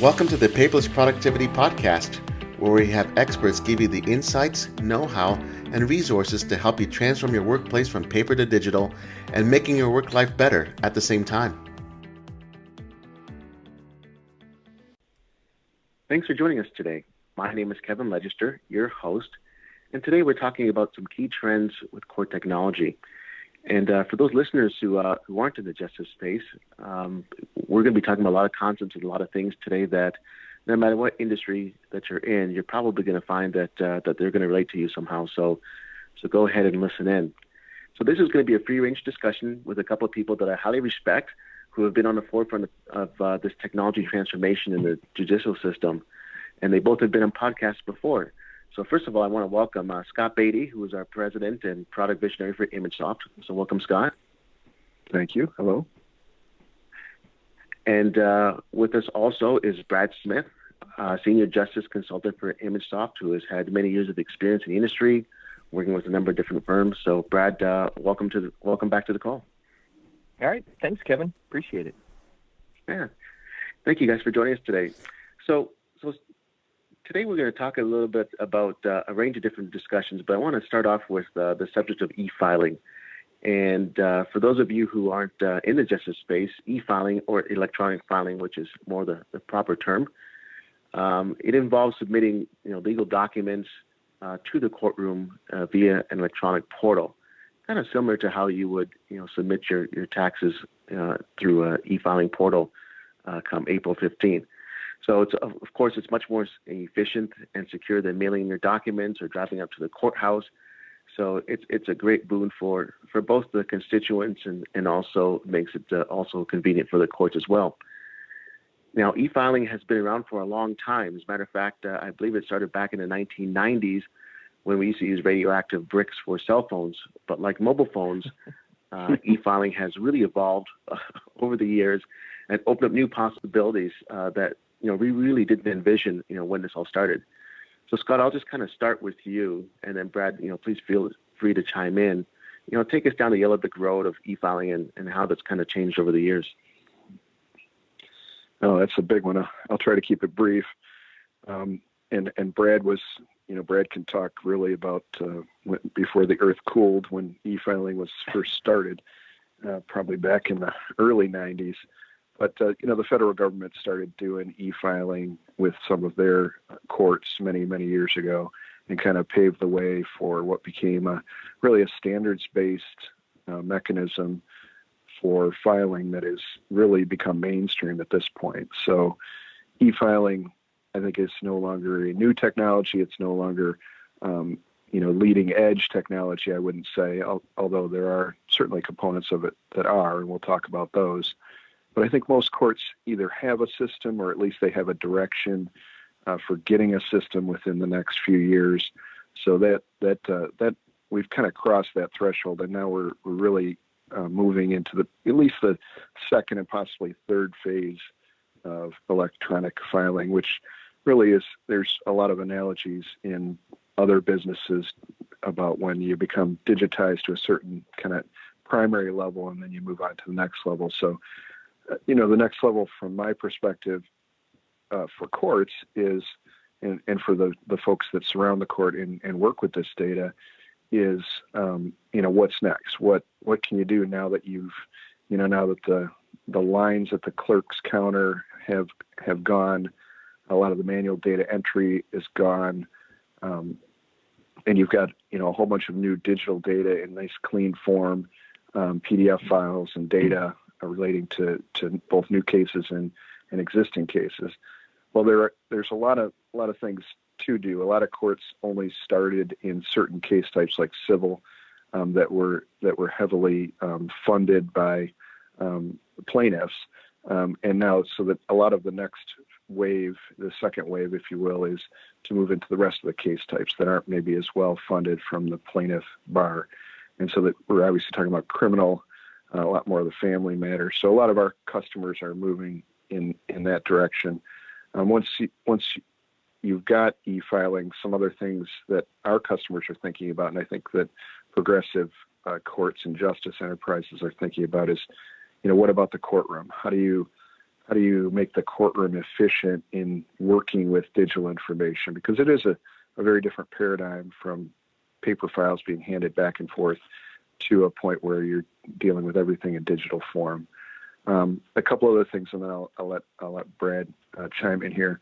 Welcome to the Paperless Productivity Podcast, where we have experts give you the insights, know-how, and resources to help you transform your workplace from paper to digital and making your work life better at the same time. Thanks for joining us today. My name is Kevin Legister, your host, and today we're talking about some key trends with core technology. And for those listeners who aren't in the justice space, we're going to be talking about a lot of concepts and a lot of things today that no matter what industry that you're in, you're probably going to find that they're going to relate to you somehow. So go ahead and listen in. So this is going to be a free-range discussion with a couple of people that I highly respect who have been on the forefront of this technology transformation in the judicial system. And they both have been on podcasts before. So first of all, I want to welcome Scott Beatty, who is our president and product visionary for ImageSoft. So welcome, Scott. Thank you. Hello. And with us also is Brad Smith, senior justice consultant for ImageSoft, who has had many years of experience in the industry, working with a number of different firms. So Brad, welcome back to the call. All right. Thanks, Kevin. Appreciate it. Yeah. Thank you guys for joining us today. So today we're going to talk a little bit about a range of different discussions, but I want to start off with the subject of eFiling. And for those of you who aren't in the justice space, eFiling or electronic filing, which is more the proper term, it involves submitting legal documents to the courtroom via an electronic portal, kind of similar to how you would submit your taxes through an eFiling portal come April 15th. So of course, it's much more efficient and secure than mailing your documents or driving up to the courthouse. So it's a great boon for both the constituents and also makes it also convenient for the courts as well. Now, e-filing has been around for a long time. As a matter of fact, I believe it started back in the 1990s when we used to use radioactive bricks for cell phones. But like mobile phones, e-filing has really evolved over the years and opened up new possibilities that we really didn't envision, when this all started. So Scott, I'll just kind of start with you, and then Brad, please feel free to chime in. Take us down the yellow brick road of e-filing and how that's kind of changed over the years. Oh, that's a big one. I'll try to keep it brief. And Brad Brad can talk really about before the earth cooled when e-filing was first started, probably back in the early 90s. But, the federal government started doing e-filing with some of their courts many, many years ago and kind of paved the way for what became really a standards-based mechanism for filing that has really become mainstream at this point. So e-filing, I think, is no longer a new technology. It's no longer, leading edge technology, I wouldn't say, although there are certainly components of it that are, and we'll talk about those. But I think most courts either have a system or at least they have a direction for getting a system within the next few years. So that we've kind of crossed that threshold, and now we're really moving into at least the second and possibly third phase of electronic filing, which really is, there's a lot of analogies in other businesses about when you become digitized to a certain kind of primary level and then you move on to the next level. So the next level from my perspective for courts is, and for the folks that surround the court and work with this data is, what's next? What can you do now that now that the lines at the clerk's counter have gone, a lot of the manual data entry is gone, and you've got, a whole bunch of new digital data in nice clean form, PDF files and data relating to both new cases and existing cases. Well, there's a lot of things to do. A lot of courts only started in certain case types like civil that were heavily funded by plaintiffs, and now so that a lot of the next wave, the second wave, if you will, is to move into the rest of the case types that aren't maybe as well funded from the plaintiff bar, and so that we're obviously talking about criminal. A lot more of the family matters. So a lot of our customers are moving in that direction. Once you've got e-filing, some other things that our customers are thinking about, and I think that progressive courts and justice enterprises are thinking about is, what about the courtroom? How do you how do you make the courtroom efficient in working with digital information? Because it is a very different paradigm from paper files being handed back and forth to a point where you're dealing with everything in digital form. A couple other things, and then I'll let Brad chime in here.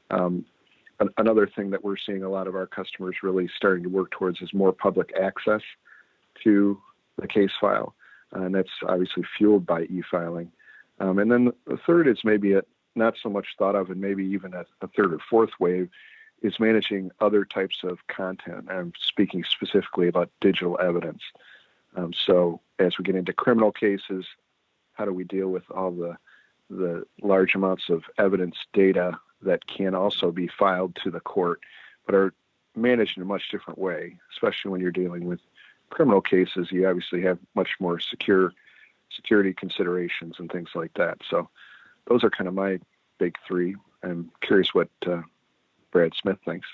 Another thing that we're seeing a lot of our customers really starting to work towards is more public access to the case file, and that's obviously fueled by e-filing. And then the third is maybe not so much thought of, and maybe even a third or fourth wave, is managing other types of content. I'm speaking specifically about digital evidence. So as we get into criminal cases, how do we deal with all the large amounts of evidence data that can also be filed to the court, but are managed in a much different way, especially when you're dealing with criminal cases? You obviously have much more security considerations and things like that. So those are kind of my big three. I'm curious what Brad Smith thinks.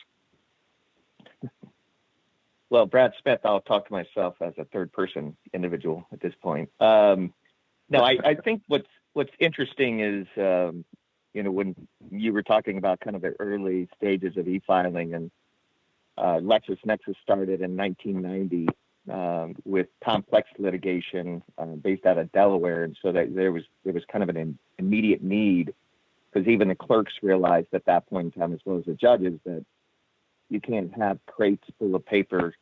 Well, Brad Smith, I'll talk to myself as a third-person individual at this point. I think what's interesting is, when you were talking about kind of the early stages of e-filing, and LexisNexis started in 1990 with complex litigation based out of Delaware, and so that there was kind of an immediate need, because even the clerks realized at that point in time, as well as the judges, that you can't have crates full of paper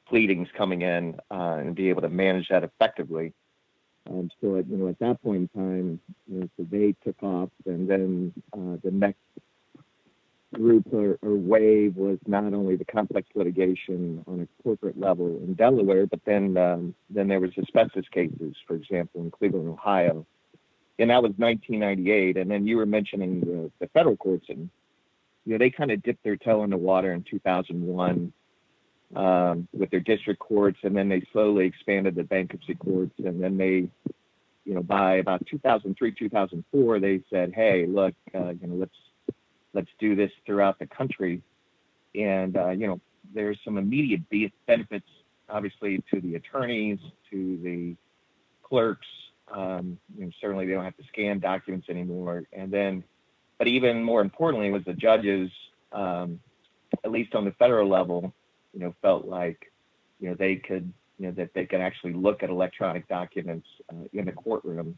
pleadings coming in and be able to manage that effectively. So at that point in time, so they took off, and then the next group or wave was not only the complex litigation on a corporate level in Delaware, but then there was asbestos cases, for example, in Cleveland, Ohio, and that was 1998. And then you were mentioning the federal courts, and they kind of dipped their toe in the water in 2001 with their district courts, and then they slowly expanded the bankruptcy courts, and then they, by about 2003, 2004, they said, hey, look, let's do this throughout the country. And, there's some immediate benefits, obviously, to the attorneys, to the clerks. Certainly they don't have to scan documents anymore. And then, but even more importantly, was the judges, at least on the federal level, felt like, they could, that they could actually look at electronic documents in the courtroom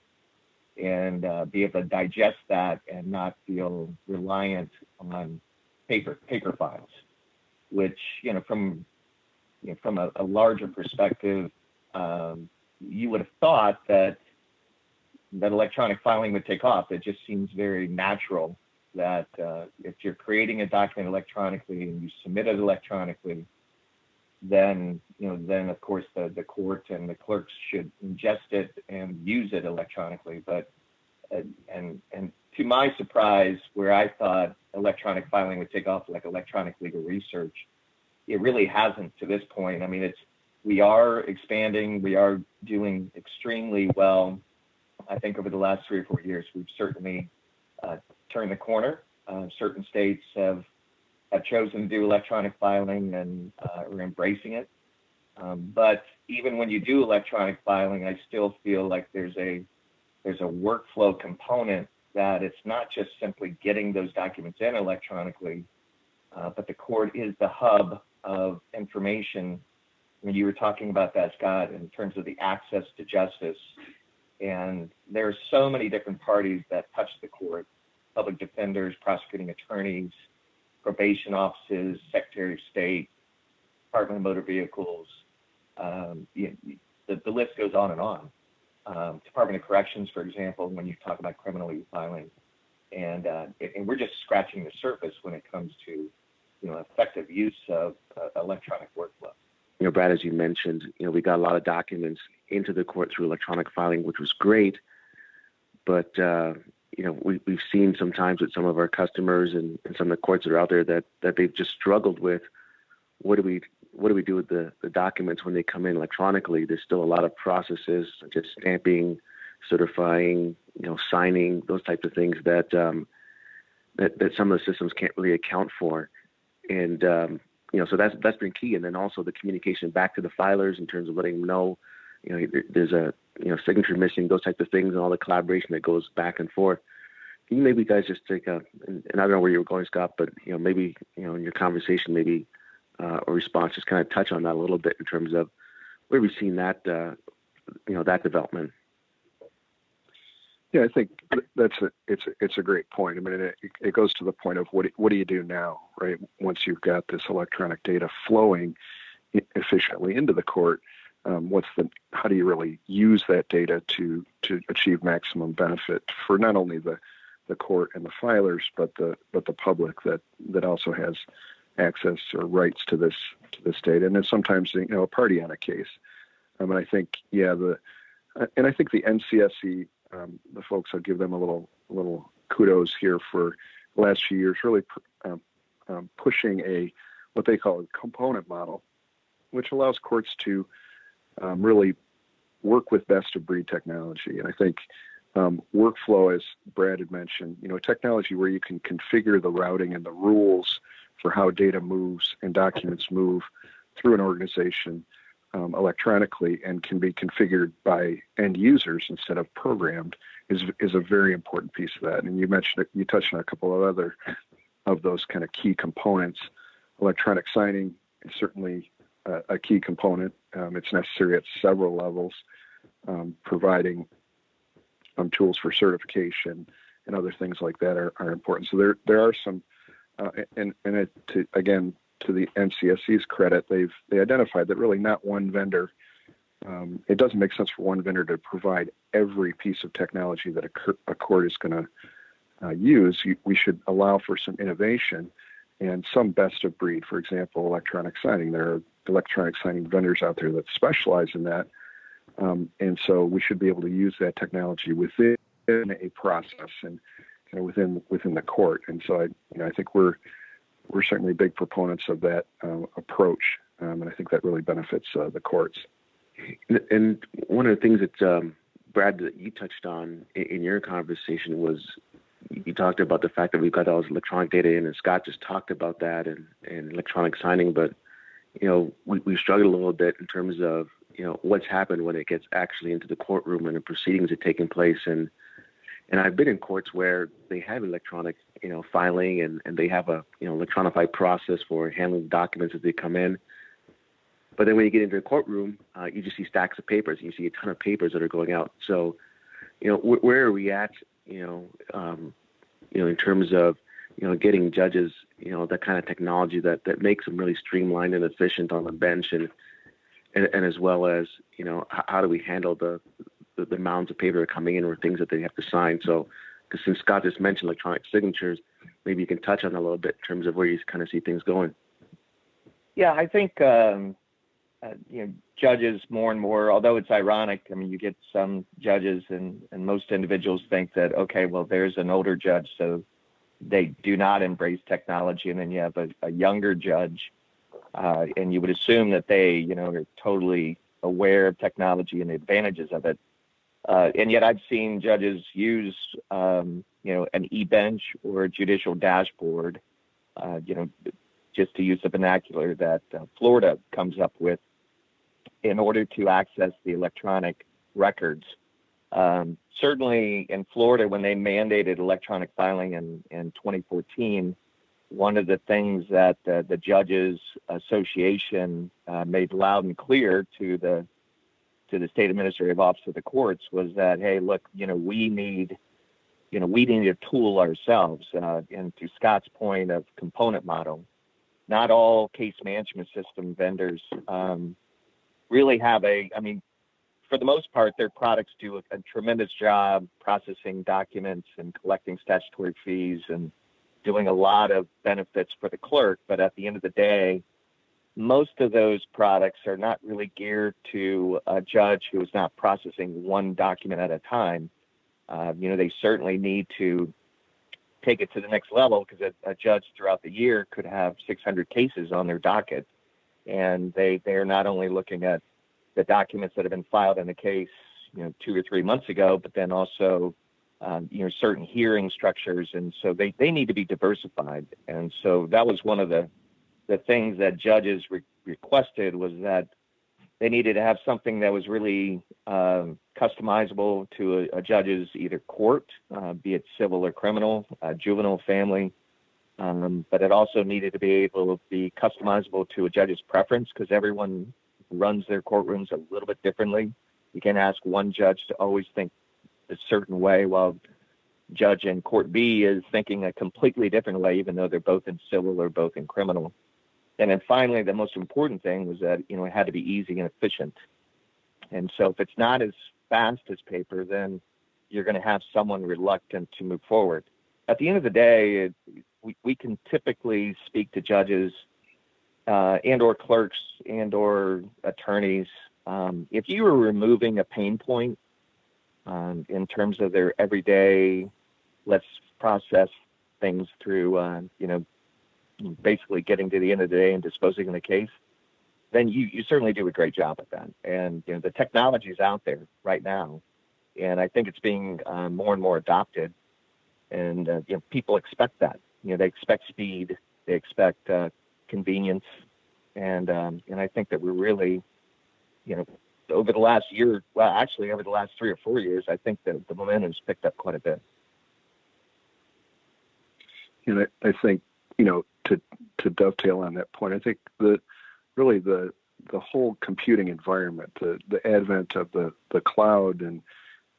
and be able to digest that and not feel reliant on paper files, which, from a larger perspective, you would have thought that electronic filing would take off. It just seems very natural that if you're creating a document electronically and you submit it electronically, then of course the court and the clerks should ingest it and use it electronically. But and to my surprise, where I thought electronic filing would take off like electronic legal research, it really hasn't to this point. I mean, we are expanding, we are doing extremely well. I think over the last 3 or 4 years, we've certainly turned the corner. Certain states have chosen to do electronic filing and are embracing it. But even when you do electronic filing, I still feel like there's a workflow component, that it's not just simply getting those documents in electronically, but the court is the hub of information. When you were talking about that, Scott, in terms of the access to justice, and there are so many different parties that touch the court: public defenders, prosecuting attorneys, probation offices, Secretary of State, Department of Motor Vehicles. The list goes on and on. Department of Corrections, for example, when you talk about criminal e-filing, and we're just scratching the surface when it comes to effective use of electronic workflow. Brad, as you mentioned, we got a lot of documents into the court through electronic filing, which was great. But, we've seen sometimes with some of our customers and some of the courts that are out there that they've just struggled with, what do we do with the documents when they come in electronically? There's still a lot of processes, such as stamping, certifying, signing, those types of things that some of the systems can't really account for. And, so that's been key. And then also the communication back to the filers in terms of letting them know, there's a signature missing, those types of things, and all the collaboration that goes back and forth. you maybe guys just take and I don't know where you were going, Scott, but maybe in your conversation, maybe or response, just kind of touch on that a little bit in terms of where we've seen that that development. Yeah, I think it's a great point. I mean, it goes to the point of what do you do now, right? Once you've got this electronic data flowing efficiently into the court, how do you really use that data to achieve maximum benefit for not only the court and the filers, but the public that also has access or rights to this data, and then sometimes a party on a case. And I think I think the NCSE, the folks, I'll give them a little kudos here for the last few years, really pushing what they call a component model, which allows courts to really work with best of breed technology. And I think workflow, as Brad had mentioned, technology where you can configure the routing and the rules for how data moves and documents move through an organization electronically and can be configured by end users instead of programmed is a very important piece of that. And you touched on a couple of other of those kind of key components. Electronic signing is certainly a key component. It's necessary at several levels, providing tools for certification and other things like that are important. So there are some, to the NCSE's credit, they identified that really not one vendor. It doesn't make sense for one vendor to provide every piece of technology that a court is going to use. We should allow for some innovation and some best of breed. For example, electronic signing. There are electronic signing vendors out there that specialize in that, and so we should be able to use that technology within a process and within the court. And so I think we're certainly big proponents of that approach, and I think that really benefits the courts. And one of the things that Brad, that you touched on in your conversation was you talked about the fact that we've got all this electronic data in, and Scott just talked about that and electronic signing. But we struggled a little bit in terms of what's happened when it gets actually into the courtroom and the proceedings are taking place. And I've been in courts where they have electronic filing and they have a electronified process for handling documents as they come in. But then when you get into the courtroom, you just see stacks of papers. You see a ton of papers that are going out. So, where are we at? In terms of getting judges, that kind of technology that makes them really streamlined and efficient on the bench, and as well as how do we handle the mounds of paper coming in or things that they have to sign. So, because since Scott just mentioned electronic signatures, maybe you can touch on that a little bit in terms of where you kind of see things going. Yeah, I think judges more and more, although it's ironic, I mean, you get some judges and most individuals think that, okay, well, there's an older judge, so they do not embrace technology. And then you have a younger judge, and you would assume that they, are totally aware of technology and the advantages of it. And yet I've seen judges use, an e-bench or a judicial dashboard, just to use the vernacular that Florida comes up with in order to access the electronic records. Certainly in Florida, when they mandated electronic filing in 2014, one of the things that the Judges Association made loud and clear to the State Administrative Office of the Courts was that, hey, look, we need a tool ourselves. And to Scott's point of component model, not all case management system vendors really have for the most part, their products do a tremendous job processing documents and collecting statutory fees and doing a lot of benefits for the clerk. But at the end of the day, most of those products are not really geared to a judge who is not processing one document at a time. They certainly need to take it to the next level because a judge throughout the year could have 600 cases on their docket. And they're not only looking at the documents that have been filed in the case, 2 or 3 months ago, but then also, certain hearing structures. And so they need to be diversified. And so that was one of the things that judges requested was that They needed to have something that was really customizable to a judge's either court, be it civil or criminal, juvenile, family. But it also needed to be able to be customizable to a judge's preference, because everyone runs their courtrooms a little bit differently. You can't ask one judge to always think a certain way while judge in court B is thinking a completely different way, even though they're both in civil or both in criminal. And then finally, the most important thing was that, it had to be easy and efficient. And so if it's not as fast as paper, then you're going to have someone reluctant to move forward. At the end of the day, we can typically speak to judges and or clerks and or attorneys. If you were removing a pain point in terms of their everyday, let's process things through, basically getting to the end of the day and disposing of the case, then you certainly do a great job at that. And the technology is out there right now, and I think it's being more and more adopted. And people expect that. They expect speed, they expect convenience, and I think that we're really, over the last year, well, actually over the last 3 or 4 years, I think that the momentum's picked up quite a bit. And I think, to dovetail on that point, I think the whole computing environment, the advent of the cloud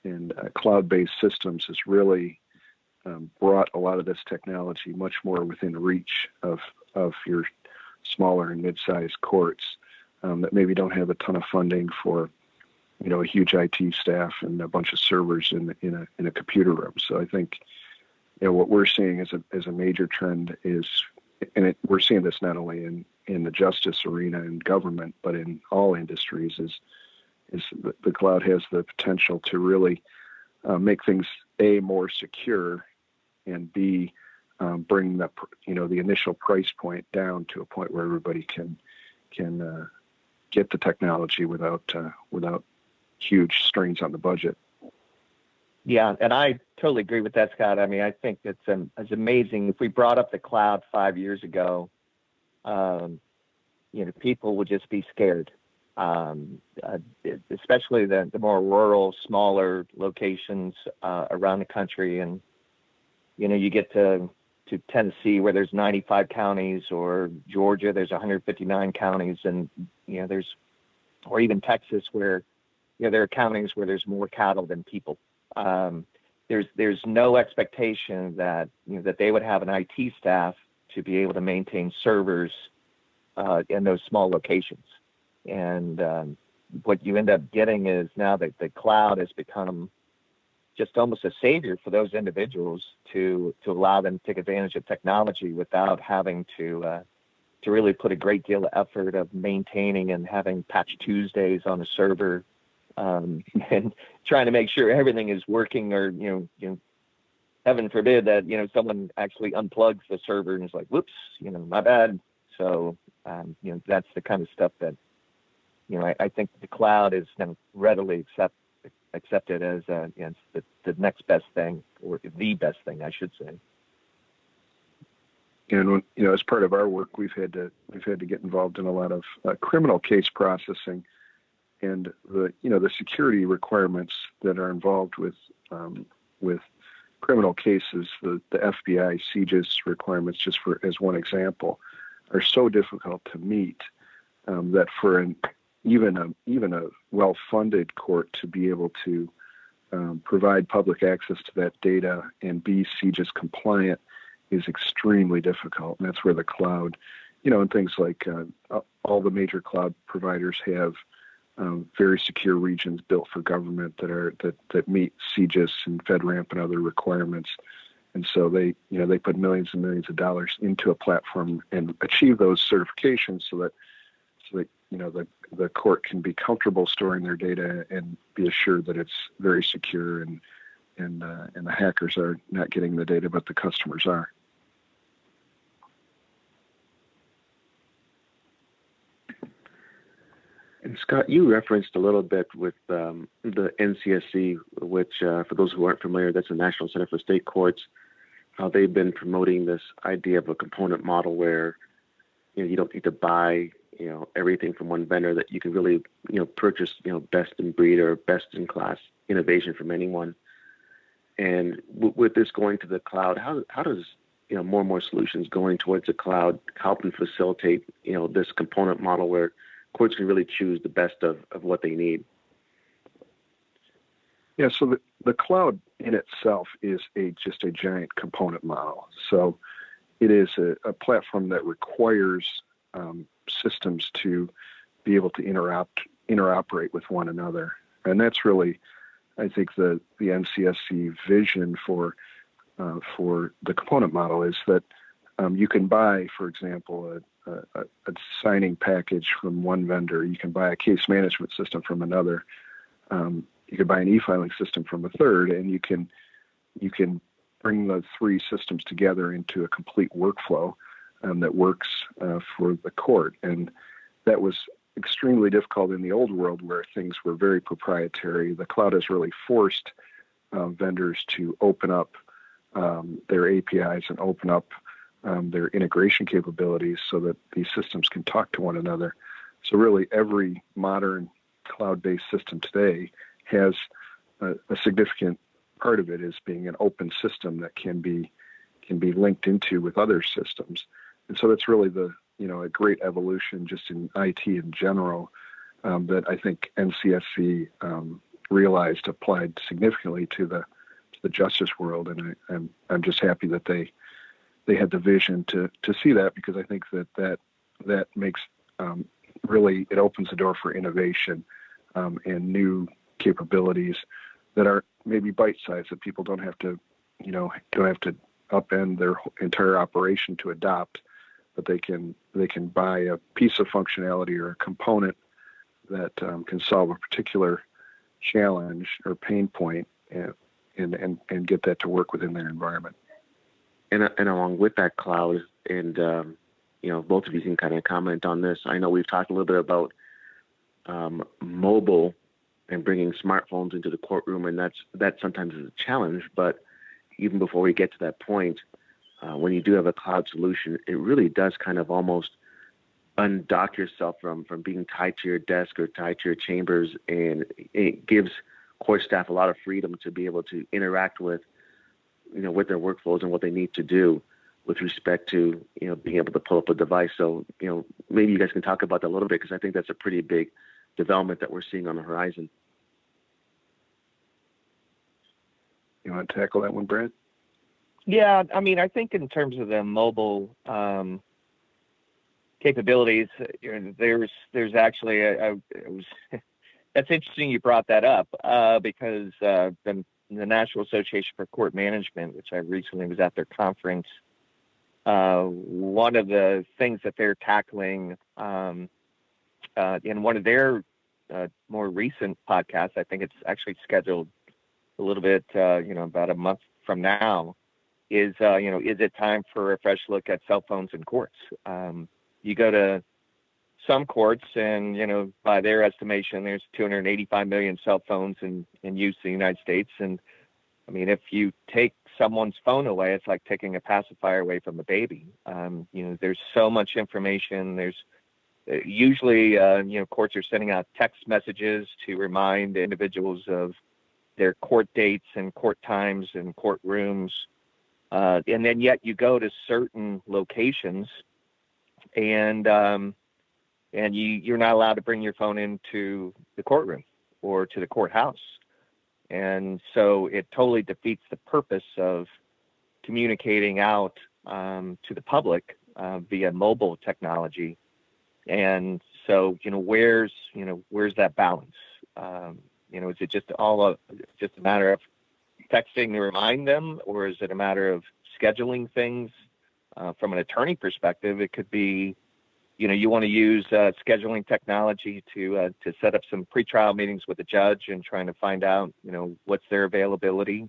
and cloud-based systems has really brought a lot of this technology much more within reach of your smaller and mid-sized courts that maybe don't have a ton of funding for, a huge IT staff and a bunch of servers in a computer room. So I think, what we're seeing as a major trend is, and we're seeing this not only in the justice arena and government, but in all industries, is the cloud has the potential to really make things A, more secure, and B, bring the initial price point down to a point where everybody can get the technology without huge strains on the budget. Yeah, and I totally agree with that, Scott. I mean, I think it's amazing. If we brought up the cloud 5 years ago, people would just be scared, especially the more rural, smaller locations around the country. And, you get to Tennessee where there's 95 counties, or Georgia, there's 159 counties, and, or even Texas where, there are counties where there's more cattle than people. There's no expectation that that they would have an IT staff to be able to maintain servers in those small locations. And what you end up getting is now that the cloud has become just almost a savior for those individuals to allow them to take advantage of technology without having to really put a great deal of effort of maintaining and having Patch Tuesdays on a server. And trying to make sure everything is working, or heaven forbid that someone actually unplugs the server and is like, "Whoops, my bad." So that's the kind of stuff that I think the cloud is now readily accepted as the next best thing, or the best thing, I should say. And as part of our work, we've had to get involved in a lot of criminal case processing. And the security requirements that are involved with criminal cases, the FBI CJIS requirements, just as one example, are so difficult to meet that for even a well-funded court to be able to provide public access to that data and be CJIS compliant is extremely difficult. And that's where the cloud, and things like all the major cloud providers have very secure regions built for government that meet CJIS and FedRAMP and other requirements. And so they put millions and millions of dollars into a platform and achieve those certifications so that the court can be comfortable storing their data and be assured that it's very secure, and the hackers are not getting the data, but the customers are. And Scott, you referenced a little bit with the NCSC, which, for those who aren't familiar, that's the National Center for State Courts, how they've been promoting this idea of a component model where you don't need to buy everything from one vendor that you can really, purchase, best in breed or best in class innovation from anyone. And with this going to the cloud, how does, more and more solutions going towards the cloud help and facilitate, this component model where courts can really choose the best of what they need? Yeah, so the cloud in itself is just a giant component model. So it is a platform that requires systems to be able to interoperate with one another. And that's really, I think, the NCSC vision for the component model is that you can buy, for example, a signing package from one vendor. You can buy a case management system from another. You can buy an e-filing system from a third, and you can bring the three systems together into a complete workflow that works for the court. And that was extremely difficult in the old world where things were very proprietary. The cloud has really forced vendors to open up their APIs and open up their integration capabilities so that these systems can talk to one another. So really every modern cloud-based system today has a significant part of it is being an open system that can be linked into with other systems. And so that's really a great evolution just in IT in general that I think NCSC realized applied significantly to the justice world. And I'm just happy that they had the vision to see that, because I think that makes really, it opens the door for innovation and new capabilities that are maybe bite-sized, that people don't have to upend their entire operation to adopt, but they can buy a piece of functionality or a component that can solve a particular challenge or pain point and get that to work within their environment. And along with that cloud, and both of you can kind of comment on this. I know we've talked a little bit about mobile and bringing smartphones into the courtroom, and that sometimes is a challenge. But even before we get to that point, when you do have a cloud solution, it really does kind of almost undock yourself from being tied to your desk or tied to your chambers, and it gives court staff a lot of freedom to be able to interact with their workflows and what they need to do with respect to being able to pull up a device. So maybe you guys can talk about that a little bit, because I think that's a pretty big development that we're seeing on the horizon. You want to tackle that one, Brad? Yeah, I mean, I think in terms of the mobile capabilities, there's actually that's interesting you brought that up because the National Association for Court Management, which I recently was at their conference, one of the things that they're tackling in one of their more recent podcasts, I think it's actually scheduled a little bit, about a month from now, is it time for a fresh look at cell phones in courts? You go to some courts and, by their estimation, there's 285 million cell phones in use in the United States. And I mean, if you take someone's phone away, it's like taking a pacifier away from a baby. There's so much information. There's usually, courts are sending out text messages to remind individuals of their court dates and court times and courtrooms. And then yet you go to certain locations and you're not allowed to bring your phone into the courtroom or to the courthouse. And so it totally defeats the purpose of communicating out to the public via mobile technology. And so, where's that balance? Is it just just a matter of texting to remind them, or is it a matter of scheduling things? From an attorney perspective, it could be, you want to use scheduling technology to set up some pretrial meetings with the judge and trying to find out, what's their availability.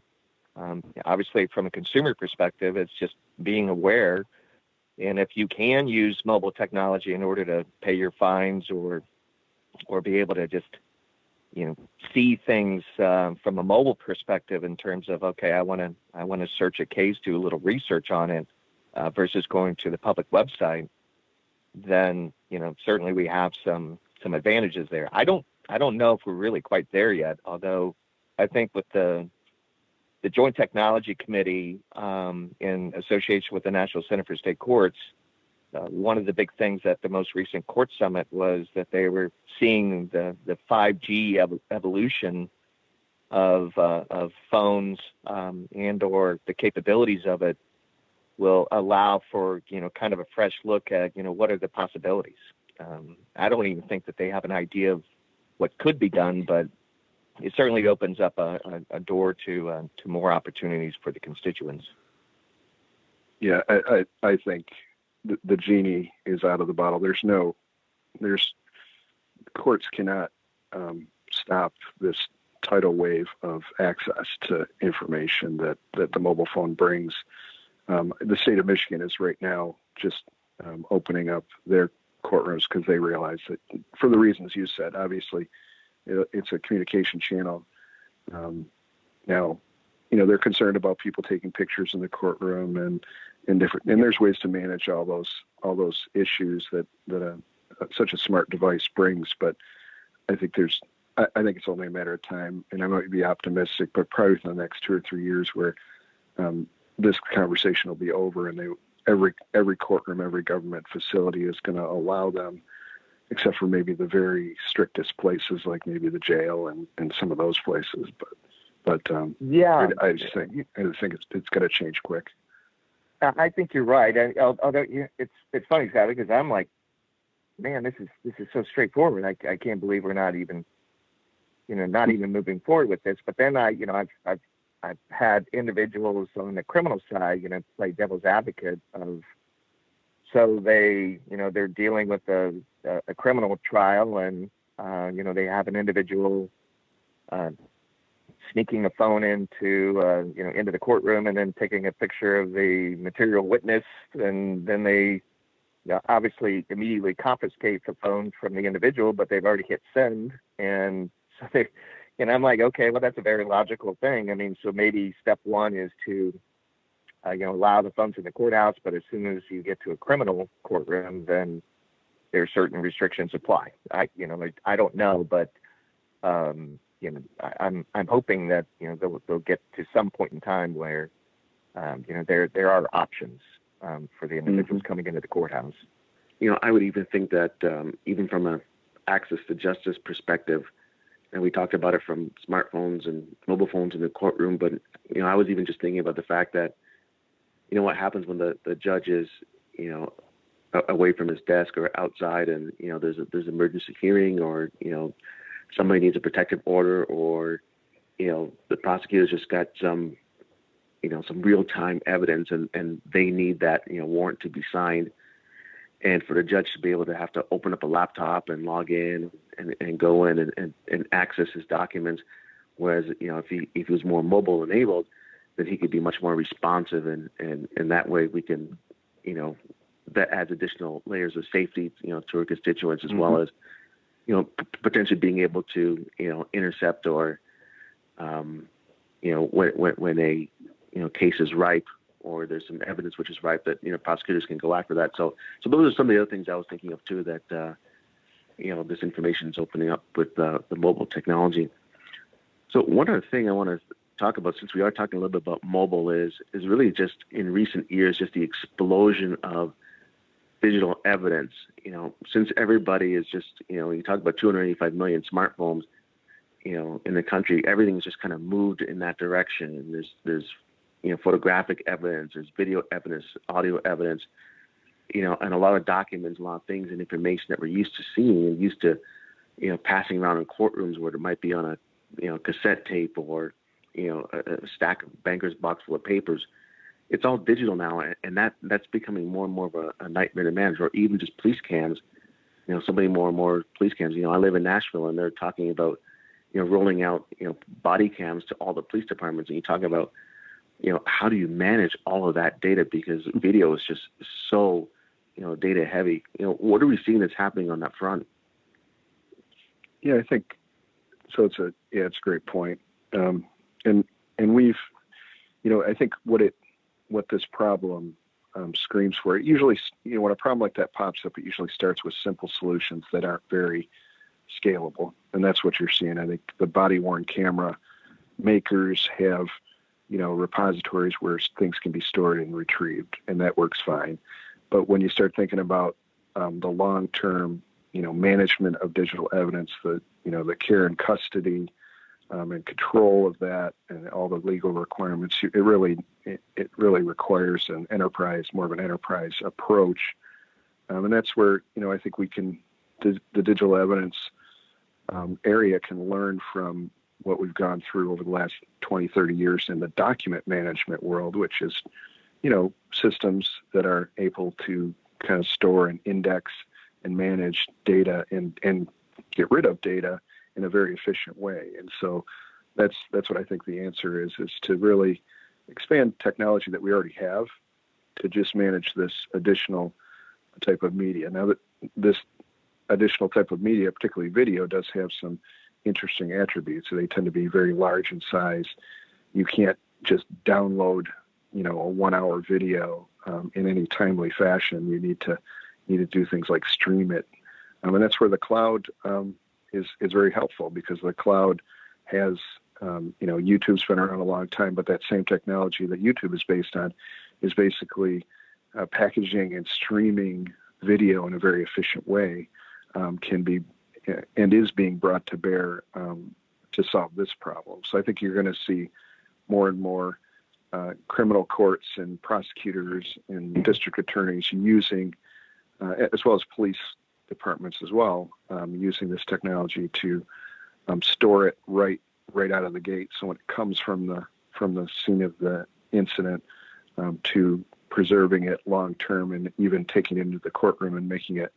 Obviously, from a consumer perspective, it's just being aware. And if you can use mobile technology in order to pay your fines or be able to just, see things from a mobile perspective in terms of, okay, I want to search a case, do a little research on it versus going to the public website. then certainly we have some advantages there. I don't know if we're really quite there yet. Although I think with the Joint Technology Committee in association with the National Center for State Courts, one of the big things at the most recent court summit was that they were seeing the 5G evolution of phones and or the capabilities of it will allow for kind of a fresh look at what are the possibilities. I don't even think that they have an idea of what could be done, but it certainly opens up a door to more opportunities for the constituents. Yeah, I think the genie is out of the bottle. Courts cannot stop this tidal wave of access to information that the mobile phone brings. The state of Michigan is right now just opening up their courtrooms because they realize that, for the reasons you said, obviously it's a communication channel. Now, they're concerned about people taking pictures in the courtroom and there's ways to manage all those issues that such a smart device brings. But I think I think it's only a matter of time, and I might be optimistic, but probably within the next 2 or 3 years where this conversation will be over, and every courtroom, every government facility is going to allow them, except for maybe the very strictest places like maybe the jail and some of those places. But yeah, I just think it's going to change quick. I think you're right. Although it's funny, Sally, because I'm like, man, this is so straightforward. I can't believe we're not even moving forward with this. But then I've had individuals on the criminal side, play devil's advocate of, so they're dealing with a criminal trial, and they have an individual sneaking a phone into the courtroom and then taking a picture of the material witness, and then they obviously immediately confiscate the phone from the individual, but they've already hit send, and so they. And I'm like, okay, well, that's a very logical thing. I mean, so maybe step one is to, allow the phones in the courthouse, but as soon as you get to a criminal courtroom, then there are certain restrictions apply. I don't know, but I'm hoping that they'll get to some point in time where there are options for the individuals coming into the courthouse. I would even think that even from an access to justice perspective. And we talked about it from smartphones and mobile phones in the courtroom. But, I was even just thinking about the fact that, what happens when the judge is, away from his desk or outside, and, there's emergency hearing, or, somebody needs a protective order, or, the prosecutor's just got some real-time evidence, and they need that, warrant to be signed. And for the judge to be able to have to open up a laptop and log in and go in and access his documents, whereas if he was more mobile enabled, then he could be much more responsive, and that way we can, that adds additional layers of safety, to our constituents, as well as, potentially being able to, intercept or, when a case is ripe, or there's some evidence which is ripe, that prosecutors can go after that. So those are some of the other things I was thinking of too, that this information is opening up with the mobile technology. So one other thing I want to talk about, since we are talking a little bit about mobile, is really just in recent years, just the explosion of digital evidence. Since everybody is just, you talk about 285 million smartphones, in the country, everything's just kind of moved in that direction. And there's photographic evidence, there's video evidence, audio evidence, and a lot of documents, a lot of things and information that we're used to seeing and used to, passing around in courtrooms, where it might be on a, cassette tape, or, a stack of banker's box full of papers. It's all digital now, and that's becoming more and more of a nightmare to manage, or even just police cams. So many more and more police cams. I live in Nashville, and they're talking about, rolling out, body cams to all the police departments, and you talk about, how do you manage all of that data? Because video is just so, data heavy. What are we seeing that's happening on that front? Yeah, I think so. It's a great point. And we've, I think what this problem screams for it. Usually, when a problem like that pops up, it usually starts with simple solutions that aren't very scalable, and that's what you're seeing. I think the body-worn camera makers have, repositories where things can be stored and retrieved, and that works fine. But when you start thinking about the long-term, management of digital evidence, the care and custody and control of that, and all the legal requirements, it really requires more of an enterprise approach, and that's where I think the digital evidence area can learn from what we've gone through over the last 20, 30 years in the document management world, which is, systems that are able to kind of store and index and manage data and get rid of data in a very efficient way. And so that's what I think the answer is to really expand technology that we already have to just manage this additional type of media. Now that this additional type of media, particularly video, does have some interesting attributes. So they tend to be very large in size. You can't just download, a 1-hour video in any timely fashion. You need to do things like stream it, and that's where the cloud is very helpful, because the cloud has, YouTube's been around a long time, but that same technology that YouTube is based on is basically packaging and streaming video in a very efficient way, can be and is being brought to bear to solve this problem. So I think you're going to see more and more criminal courts and prosecutors and district attorneys using, as well as police departments as well, using this technology to store it right out of the gate. So when it comes from the scene of the incident, to preserving it long term, and even taking it into the courtroom and making it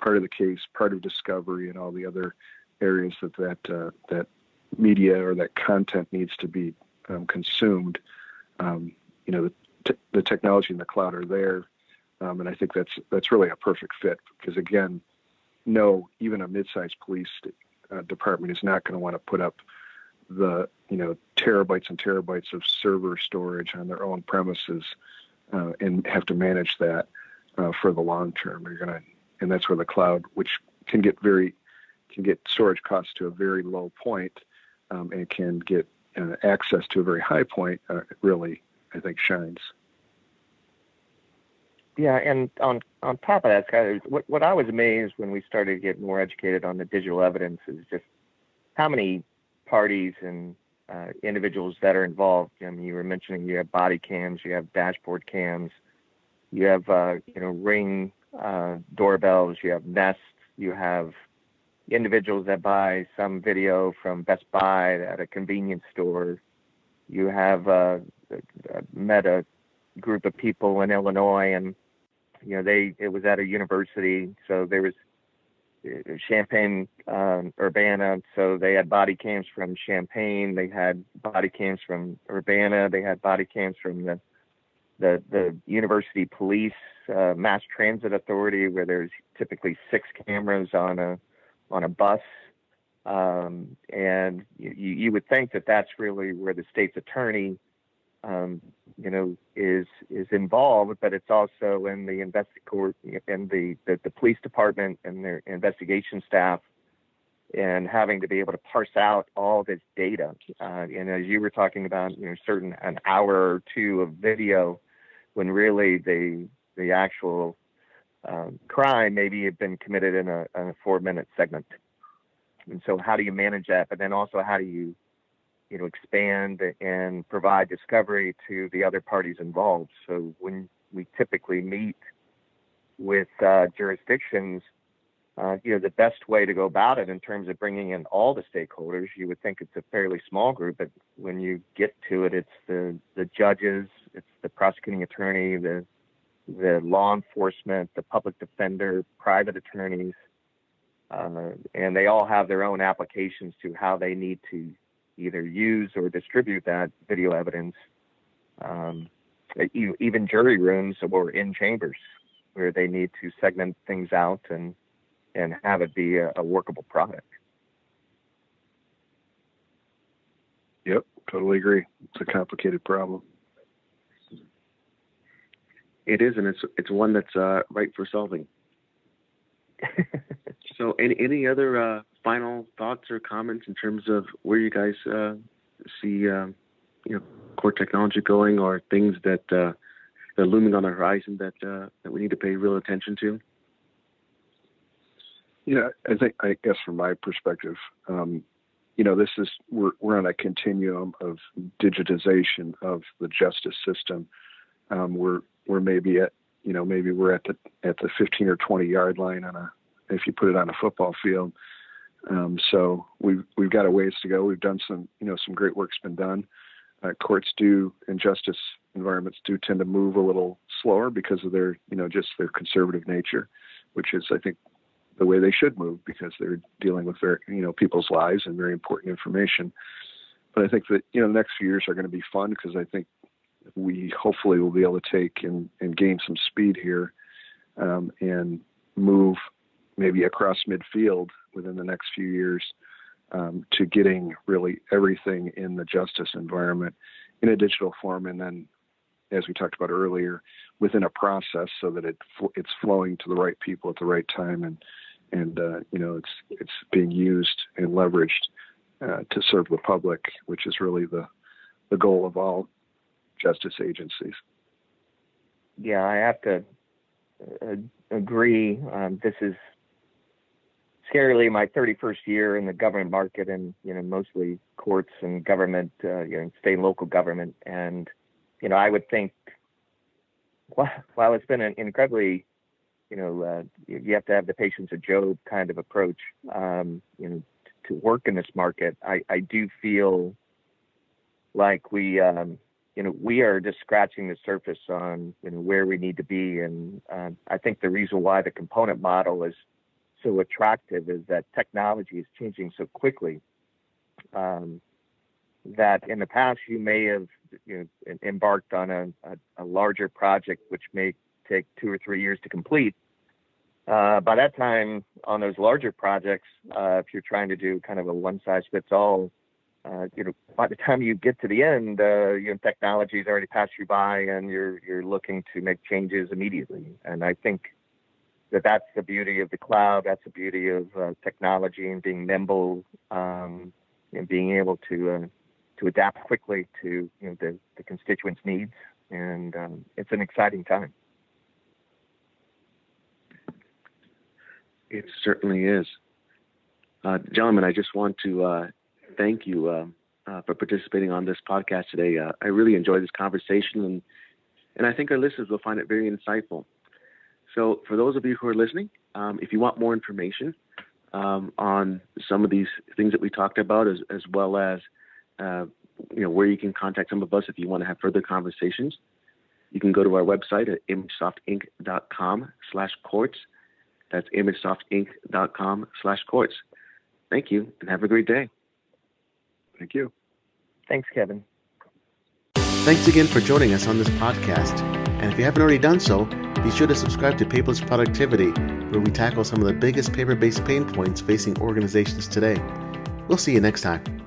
part of the case, part of discovery, and all the other areas that media or that content needs to be consumed. The technology and the cloud are there, and I think that's really a perfect fit, because again, even a mid-sized police department is not going to want to put up the terabytes and terabytes of server storage on their own premises and have to manage that for the long term. And that's where the cloud, which can get storage costs to a very low point, and can get access to a very high point, really, I think, shines. Yeah, and on top of that, Scott, what I was amazed when we started to get more educated on the digital evidence is just how many parties and individuals that are involved. I mean, you were mentioning you have body cams, you have dashboard cams, you have Ring doorbells, you have Nest, you have individuals that buy some video from Best Buy at a convenience store. You have met a group of people in Illinois, and it was at a university, so there was Champaign, Urbana, so they had body cams from Champaign, they had body cams from Urbana, they had body cams from the university police, mass transit authority, where there's typically 6 cameras on a bus, and you would think that that's really where the state's attorney is involved, but it's also in the the police department and their investigation staff, and having to be able to parse out all this data. And as you were talking about, an hour or two of video, when really the actual crime maybe had been committed in a 4-minute segment. And so how do you manage that? But then also, how do you expand and provide discovery to the other parties involved? So when we typically meet with jurisdictions, the best way to go about it in terms of bringing in all the stakeholders, you would think it's a fairly small group, but when you get to it, it's the judges, it's the prosecuting attorney, the law enforcement, the public defender, private attorneys, and they all have their own applications to how they need to either use or distribute that video evidence. Even jury rooms or in chambers, where they need to segment things out and have it be a workable product. Yep, totally agree. It's a complicated problem. It is, and it's one that's ripe for solving. So, any other final thoughts or comments in terms of where you guys see court technology going, or things that are looming on the horizon that we need to pay real attention to? Yeah, I guess from my perspective, we're on a continuum of digitization of the justice system. We're maybe at the 15 or 20 yard line if you put it on a football field. So we've got a ways to go. We've done some great work's been done. Courts and justice environments do tend to move a little slower because of their conservative nature, which is, I think, the way they should move, because they're dealing with people's lives and very important information. But I think that, the next few years are going to be fun, because I think we hopefully will be able to take and gain some speed here, and move maybe across midfield within the next few years, to getting really everything in the justice environment in a digital form. And then, as we talked about earlier, within a process, so that it's flowing to the right people at the right time, and it's being used and leveraged to serve the public, which is really the goal of all justice agencies. Yeah, I have to agree. This is scarily my 31st year in the government market, and mostly courts and government, state and local government. And I would think, while it's been an incredibly, you have to have the patience of Job kind of approach, to work in this market. I do feel like we are just scratching the surface on where we need to be. And I think the reason why the component model is so attractive is that technology is changing so quickly, that in the past you may have embarked on a larger project which may take 2 or 3 years to complete. By that time, on those larger projects, if you're trying to do kind of a one-size-fits-all, by the time you get to the end, technology's already passed you by, and you're looking to make changes immediately. And I think that's the beauty of the cloud. That's the beauty of technology, and being nimble, and being able to adapt quickly to the constituents' needs. And it's an exciting time. It certainly is. Gentlemen, I just want to thank you for participating on this podcast today. I really enjoyed this conversation, and I think our listeners will find it very insightful. So for those of you who are listening, if you want more information on some of these things that we talked about, as well as where you can contact some of us if you want to have further conversations, you can go to our website at imagesoftinc.com/courts. That's imagesoftinc.com/courts. Thank you, and have a great day. Thank you. Thanks, Kevin. Thanks again for joining us on this podcast. And if you haven't already done so, be sure to subscribe to Paperless Productivity, where we tackle some of the biggest paper-based pain points facing organizations today. We'll see you next time.